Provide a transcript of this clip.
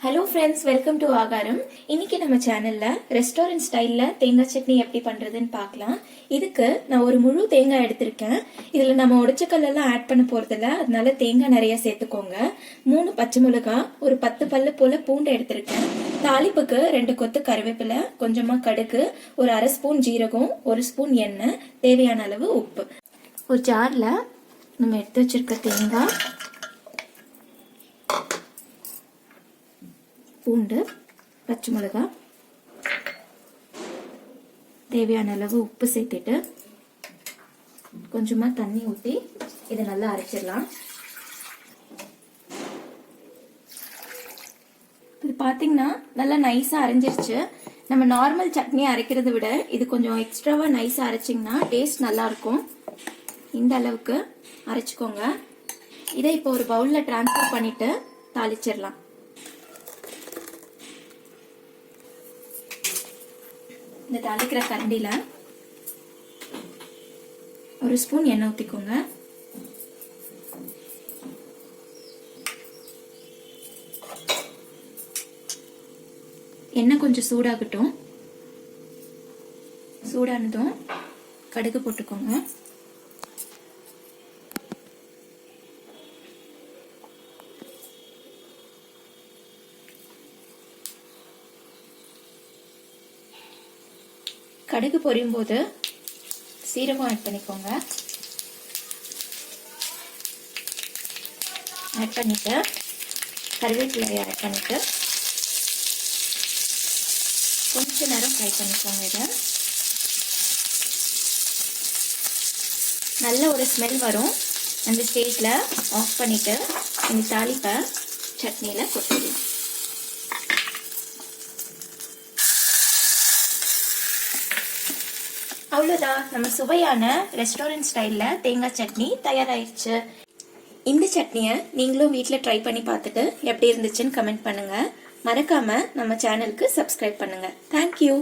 Hello friends, welcome to ஆகாரம். இன்னைக்கு நம்ம சேனல்ல ரெஸ்டாரண்ட் ஸ்டைல்ல தேங்காய் சட்னி எப்படி பண்றதுன்னு பார்க்கலாம். இதுக்கு நான் ஒரு முழு தேங்காய் எடுத்திருக்கேன். இதுல நம்ம உடைச்சக்கல்லாம் ஆட் பண்ண போறதில்ல, அதனால தேங்காய் நிறைய சேர்த்துக்கோங்க. 3 பச்சை மிளகாய், ஒரு 10 பல்லு போல பூண்டு எடுத்திருக்கேன். தாளிப்புக்கு 2 கொத்து கருவேப்பிலை, கொஞ்சமா கடுகு, ஒரு அரை ஸ்பூன் ஜீரகம், 1 ஸ்பூன் எண்ணெய், தேவையான அளவு உப்பு. ஒரு ஜார்ல நம்ம எடுத்து வச்சிருக்க தேங்காய், பூண்டு, பச்சை மிளகாய், தேவையான அளவு உப்பு சேர்த்துட்டு கொஞ்சமா தண்ணி ஊற்றி இதை நல்லா அரைச்சிடலாம். இது பார்த்தீங்கன்னா நல்லா நைஸாக அரைஞ்சிருச்சு. நம்ம நார்மல் சட்னி அரைக்கிறத விட இது கொஞ்சம் எக்ஸ்ட்ராவாக நைஸாக அரைச்சிங்கன்னா டேஸ்ட் நல்லா இருக்கும். இந்த அளவுக்கு அரைச்சிக்கோங்க. இதை இப்போ ஒரு பவுலில் டிரான்ஸ்ஃபர் பண்ணிட்டு தாளிச்சிடலாம். இந்த தாளிக்கிற கரண்டில 1 ஸ்பூன் எண்ணெய் ஊற்றிக்கோங்க. எண்ணெய் கொஞ்சம் சூடாகட்டும். சூடானதும் கடுகு போட்டுக்கோங்க. கடுகு பொரியும் போது சீரகம் ஆட் பண்ணிக்கோங்க. ஆட் பண்ணிட்டு கருவேப்பிலையை ஆட் பண்ணிட்டு கொஞ்ச நேரம் ஃப்ரை பண்ணிக்கோங்க. இதை நல்ல ஒரு ஸ்மெல் வரும். அந்த ஸ்டேஜில் ஆஃப் பண்ணிட்டு இந்த தாளிப்பை சட்னியில் கொட்டிடலாம். அவ்வளோதான், நம்ம சுவையான ரெஸ்டாரண்ட் ஸ்டைலில் தேங்காய் சட்னி தயாராகிடுச்சு. இந்த சட்னியை நீங்களும் வீட்டில் ட்ரை பண்ணி பார்த்துட்டு எப்படி இருந்துச்சுன்னு கமெண்ட் பண்ணுங்கள். மறக்காமல் நம்ம சேனலுக்கு சப்ஸ்கிரைப் பண்ணுங்கள். தேங்க்யூ.